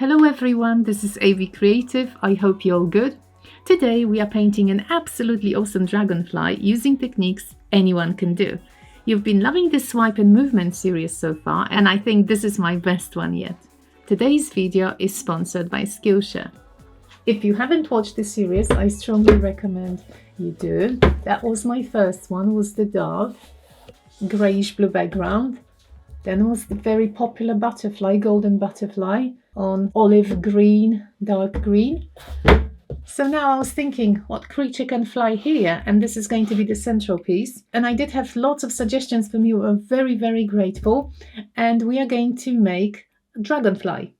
Hello everyone, this is AV Creative. I hope you're all good. Today we are painting an absolutely awesome dragonfly using techniques anyone can do. You've been loving this swipe and movement series so far, and I think this is my best one yet. Today's video is sponsored by Skillshare. If you haven't watched the series, I strongly recommend you do. That was my first one, was the dove, greyish blue background. Then was the very popular butterfly, golden butterfly, on olive green, dark green. So now I was thinking, what creature can fly here? And this is going to be the central piece. And I did have lots of suggestions from you. I'm very, very grateful. And we are going to make a dragonfly.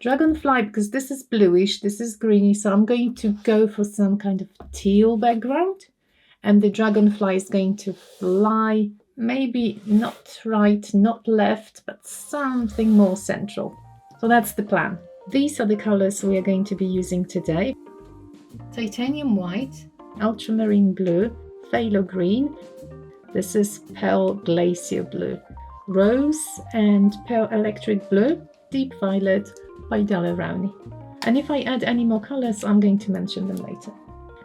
Dragonfly, because this is bluish, this is greeny. So I'm going to go for some kind of teal background. And the dragonfly is going to fly, maybe not right, not left, but something more central. So that's the plan. These are the colors we are going to be using today. Titanium white, ultramarine blue, phthalo green. This is pearl glacier blue, rose and pearl electric blue, deep violet, Vidala Rowney. And if I add any more colors, I'm going to mention them later.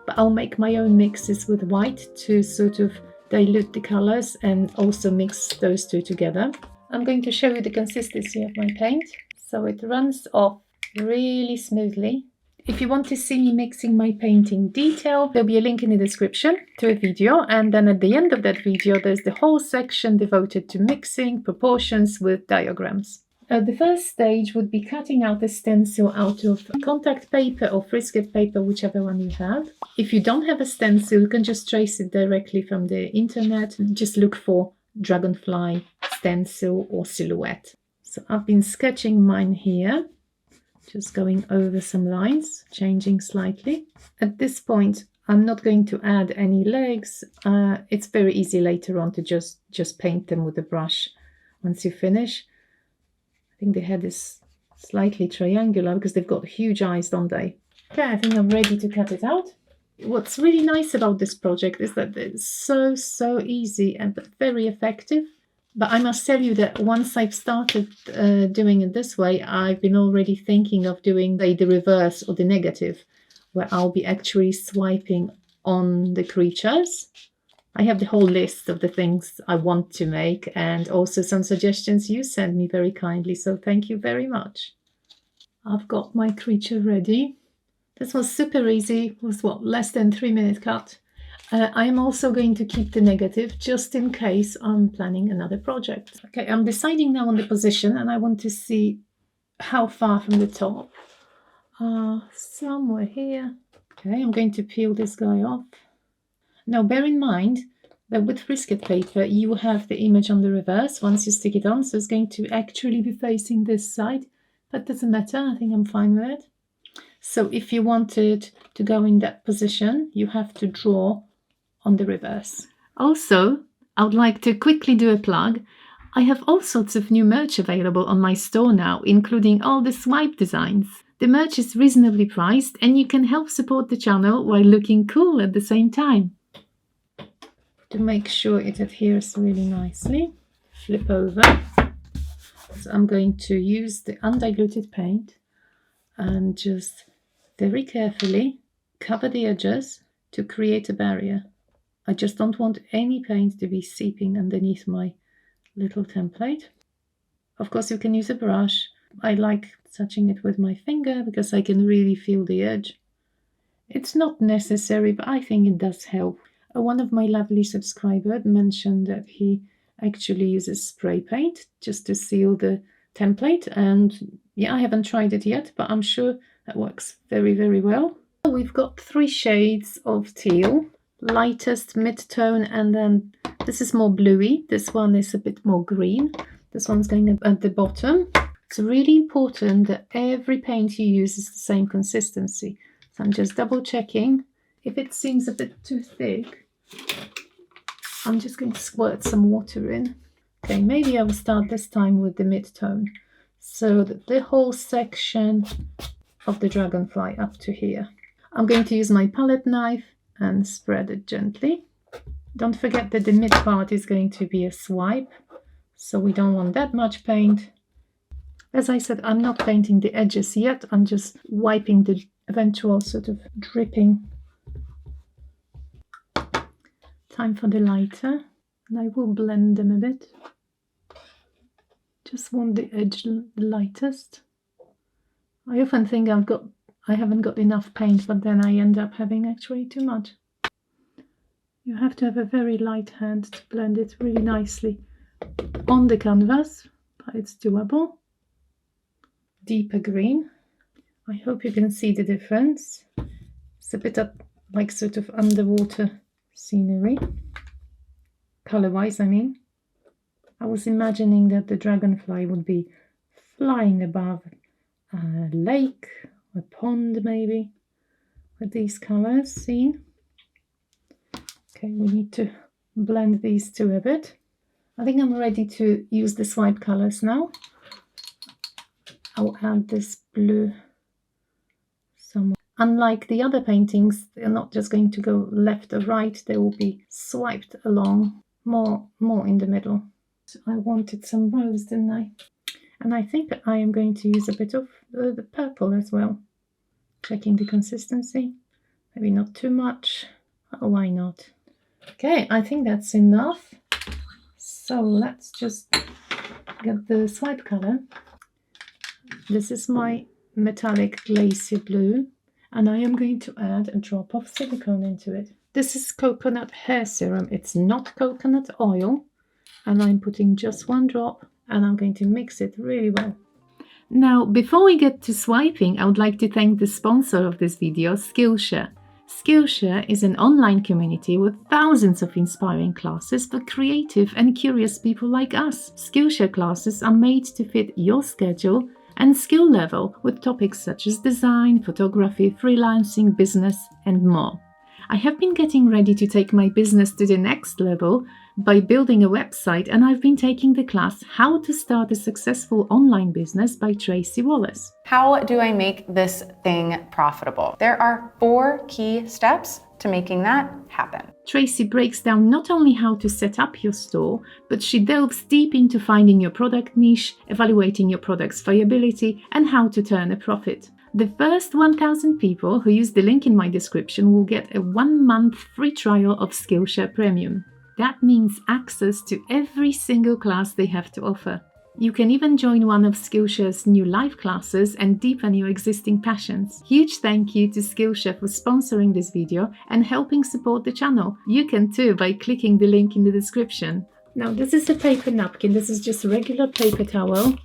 But I'll make my own mixes with white to sort of dilute the colors and also mix those two together. I'm going to show you the consistency of my paint. So it runs off really smoothly. If you want to see me mixing my paint in detail, there'll be a link in the description to a video, and then at the end of that video there's the whole section devoted to mixing, proportions with diagrams. The first stage would be cutting out a stencil out of contact paper or frisket paper, whichever one you have. If you don't have a stencil, you can just trace it directly from the internet. Just look for dragonfly, stencil or silhouette. So I've been sketching mine here, just going over some lines, changing slightly. At this point, I'm not going to add any legs. It's very easy later on to just paint them with a brush once you finish. I think the head is slightly triangular because they've got huge eyes, don't they? Okay, I think I'm ready to cut it out. What's really nice about this project is that it's so easy and very effective. But I must tell you that once I've started doing it this way, I've been already thinking of doing the reverse or the negative, where I'll be actually swiping on the creatures. I have the whole list of the things I want to make and also some suggestions you sent me very kindly, so thank you very much. I've got my creature ready. This was super easy. It was what, less than 3-minute cut. I am also going to keep the negative just in case I'm planning another project. Okay, I'm deciding now on the position and I want to see how far from the top. Somewhere here. Okay, I'm going to peel this guy off. Now bear in mind that with frisket paper you have the image on the reverse once you stick it on, so it's going to actually be facing this side, but doesn't matter, I think I'm fine with it. So if you wanted to go in that position, you have to draw on the reverse. Also, I would like to quickly do a plug. I have all sorts of new merch available on my store now, including all the swipe designs. The merch is reasonably priced and you can help support the channel while looking cool at the same time. To make sure it adheres really nicely, flip over. So I'm going to use the undiluted paint and just very carefully cover the edges to create a barrier. I just don't want any paint to be seeping underneath my little template. Of course, you can use a brush. I like touching it with my finger because I can really feel the edge. It's not necessary, but I think it does help. One of my lovely subscribers mentioned that he actually uses spray paint just to seal the template. And yeah, I haven't tried it yet, but I'm sure that works very well. We've got 3 shades of teal. Lightest, mid-tone, and then this is more bluey. This one is a bit more green. This one's going at the bottom. It's really important that every paint you use is the same consistency. So I'm just double checking. If it seems a bit too thick, I'm just going to squirt some water in. Okay, maybe I will start this time with the mid-tone, so that the whole section of the dragonfly up to here. I'm going to use my palette knife and spread it gently. Don't forget that the mid part is going to be a swipe, so we don't want that much paint. As I said, I'm not painting the edges yet. I'm just wiping the eventual sort of dripping. Time for the lighter, and I will blend them a bit. Just want the edge lightest. I often think I haven't got enough paint, but then I end up having actually too much. You have to have a very light hand to blend it really nicely on the canvas, but it's doable. Deeper green. I hope you can see the difference. It's a bit of like sort of underwater scenery. Color-wise, I mean. I was imagining that the dragonfly would be flying above a lake, a pond maybe, with these colors seen. Okay, we need to blend these two a bit. I think I'm ready to use the swipe colors now. I'll add this blue somewhere. Unlike the other paintings, they're not just going to go left or right, they will be swiped along, more in the middle. So I wanted some rose, didn't I? And I think I am going to use a bit of the purple as well. Checking the consistency. Maybe not too much. Oh, why not? Okay, I think that's enough. So let's just get the swipe color. This is my metallic glacier blue, and I am going to add a drop of silicone into it. This is coconut hair serum. It's not coconut oil, and I'm putting just one drop, and I'm going to mix it really well. Now, before we get to swiping, I would like to thank the sponsor of this video, Skillshare. Skillshare is an online community with thousands of inspiring classes for creative and curious people like us. Skillshare classes are made to fit your schedule and skill level, with topics such as design, photography, freelancing, business, and more. I have been getting ready to take my business to the next level by building a website, and I've been taking the class How to Start a Successful Online Business by Tracy Wallace. How do I make this thing profitable? There are 4 key steps to making that happen. Tracy breaks down not only how to set up your store, but she delves deep into finding your product niche, evaluating your product's viability, and how to turn a profit. The first 1,000 people who use the link in my description will get a 1-month free trial of Skillshare Premium. That means access to every single class they have to offer. You can even join one of Skillshare's new live classes and deepen your existing passions. Huge thank you to Skillshare for sponsoring this video and helping support the channel. You can too by clicking the link in the description. Now, this is a paper napkin. This is just a regular paper towel.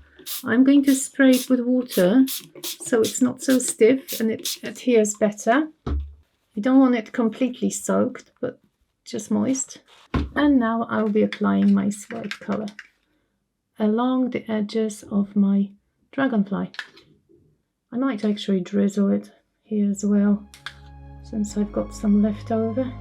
I'm going to spray it with water so it's not so stiff and it adheres better. You don't want it completely soaked, but just moist. And now I'll be applying my swipe color along the edges of my dragonfly. I might actually drizzle it here as well, since I've got some left over.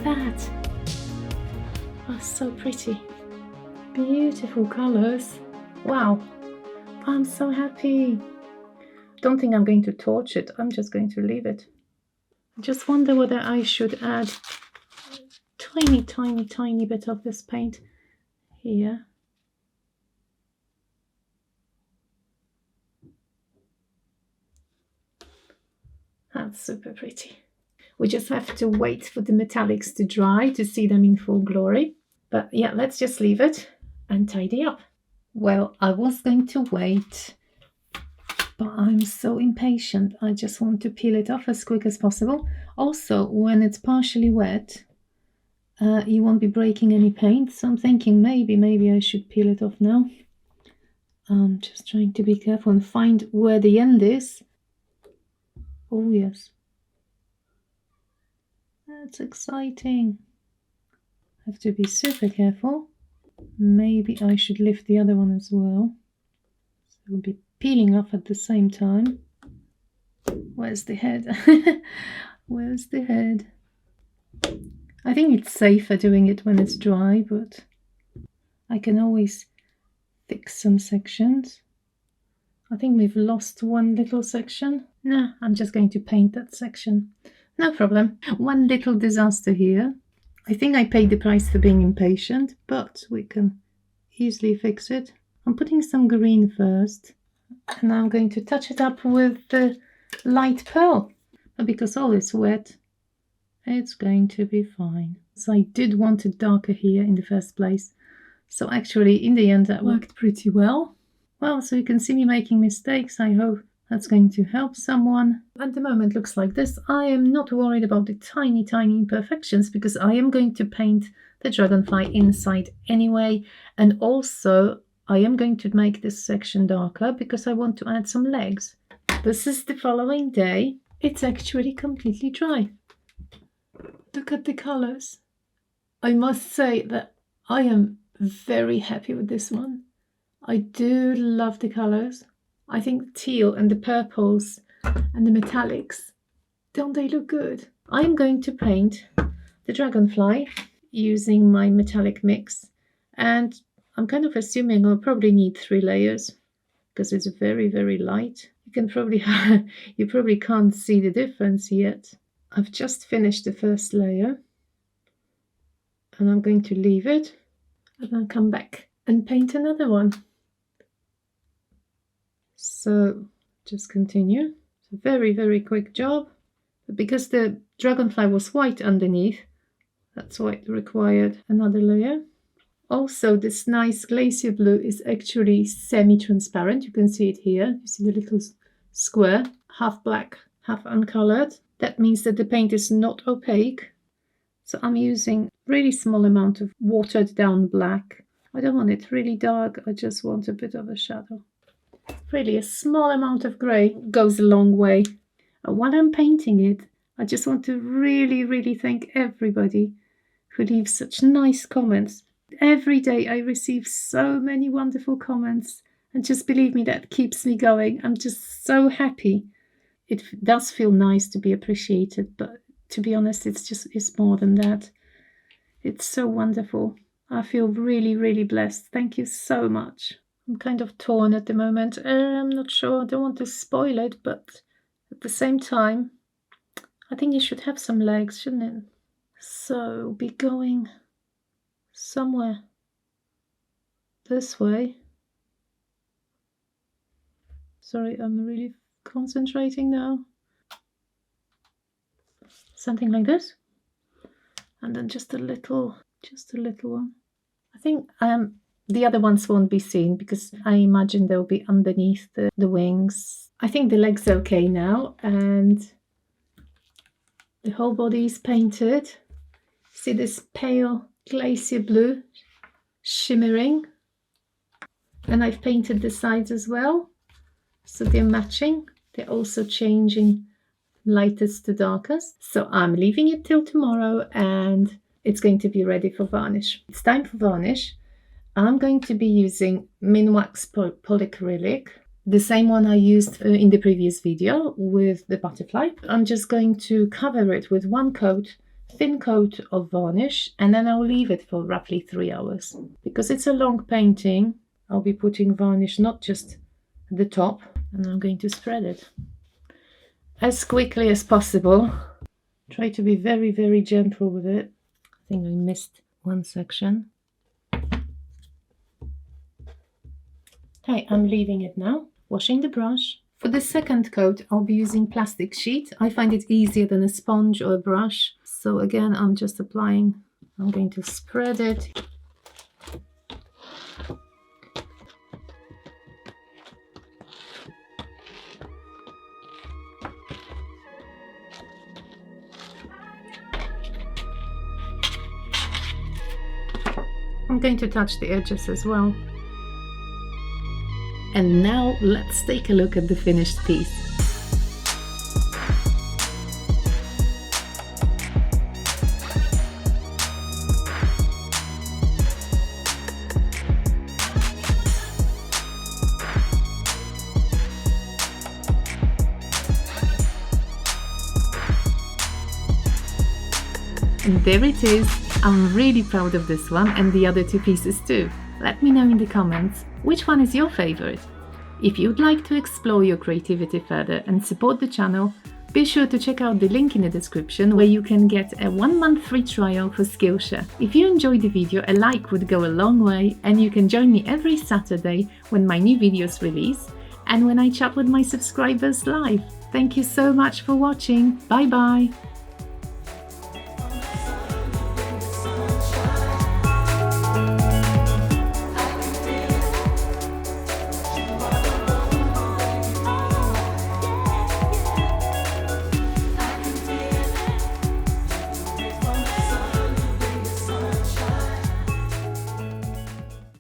That. Oh, so pretty. Beautiful colors. Wow. I'm so happy. Don't think I'm going to torch it. I'm just going to leave it. I just wonder whether I should add a tiny bit of this paint here. That's super pretty. We just have to wait for the metallics to dry to see them in full glory. But yeah, let's just leave it and tidy up. Well, I was going to wait, but I'm so impatient. I just want to peel it off as quick as possible. Also, when it's partially wet, you won't be breaking any paint. So I'm thinking maybe I should peel it off now. I'm just trying to be careful and find where the end is. Oh, yes. That's exciting. I have to be super careful. Maybe I should lift the other one as well, so it will be peeling off at the same time. Where's the head? Where's the head? I think it's safer doing it when it's dry, but I can always fix some sections. I think we've lost one little section. Nah, I'm just going to paint that section. No problem. One little disaster here. I think I paid the price for being impatient, but we can easily fix it. I'm putting some green first, and I'm going to touch it up with the light pearl. But because all is wet, it's going to be fine. So I did want it darker here in the first place. So actually, in the end, that worked pretty well. Well, so you can see me making mistakes. I hope that's going to help someone. At the moment, looks like this. I am not worried about the tiny, tiny imperfections because I am going to paint the dragonfly inside anyway. And also, I am going to make this section darker because I want to add some legs. This is the following day. It's actually completely dry. Look at the colors. I must say that I am very happy with this one. I do love the colors. I think the teal and the purples and the metallics, don't they look good? I'm going to paint the dragonfly using my metallic mix, and I'm kind of assuming I'll probably need 3 layers because it's very, very light. You can probably you probably can't see the difference yet. I've just finished the first layer and I'm going to leave it and I'll come back and paint another one. So just continue. It's a very, very quick job. But because the dragonfly was white underneath, that's why it required another layer. Also, this nice glacier blue is actually semi-transparent. You can see it here. You see the little square, half black, half uncolored. That means that the paint is not opaque. So I'm using really small amount of watered down black. I don't want it really dark. I just want a bit of a shadow. Really, a small amount of grey goes a long way. While I'm painting it, I just want to really, really thank everybody who leaves such nice comments. Every day I receive so many wonderful comments, and just believe me, that keeps me going. I'm just so happy. It does feel nice to be appreciated, but to be honest, it's more than that. It's so wonderful. I feel really, really blessed. Thank you so much. I'm kind of torn at the moment. I'm not sure. I don't want to spoil it, but at the same time, I think you should have some legs, shouldn't it? So be going somewhere this way. Sorry, I'm really concentrating now. Something like this. And then just a little one. I think the other ones won't be seen because I imagine they'll be underneath the wings. I think the legs are okay now, and the whole body is painted. See this pale glacier blue shimmering, and I've painted the sides as well, so they're matching. They're also changing lightest to darkest. So I'm leaving it till tomorrow and it's going to be ready for varnish. It's time for varnish. I'm going to be using Minwax Polyacrylic, the same one I used in the previous video with the butterfly. I'm just going to cover it with one coat, thin coat of varnish, and then I'll leave it for roughly 3 hours. Because it's a long painting, I'll be putting varnish not just at the top, and I'm going to spread it as quickly as possible. Try to be very, very gentle with it. I think I missed one section. Okay, I'm leaving it now. Washing the brush. For the second coat, I'll be using plastic sheet. I find it easier than a sponge or a brush. So again, I'm just applying. I'm going to spread it. I'm going to touch the edges as well. And now let's take a look at the finished piece. And there it is. I'm really proud of this one and the other two pieces too. Let me know in the comments which one is your favorite. If you'd like to explore your creativity further and support the channel, be sure to check out the link in the description where you can get a 1-month free trial for Skillshare. If you enjoyed the video, a like would go a long way, and you can join me every Saturday when my new videos release and when I chat with my subscribers live. Thank you so much for watching. Bye bye!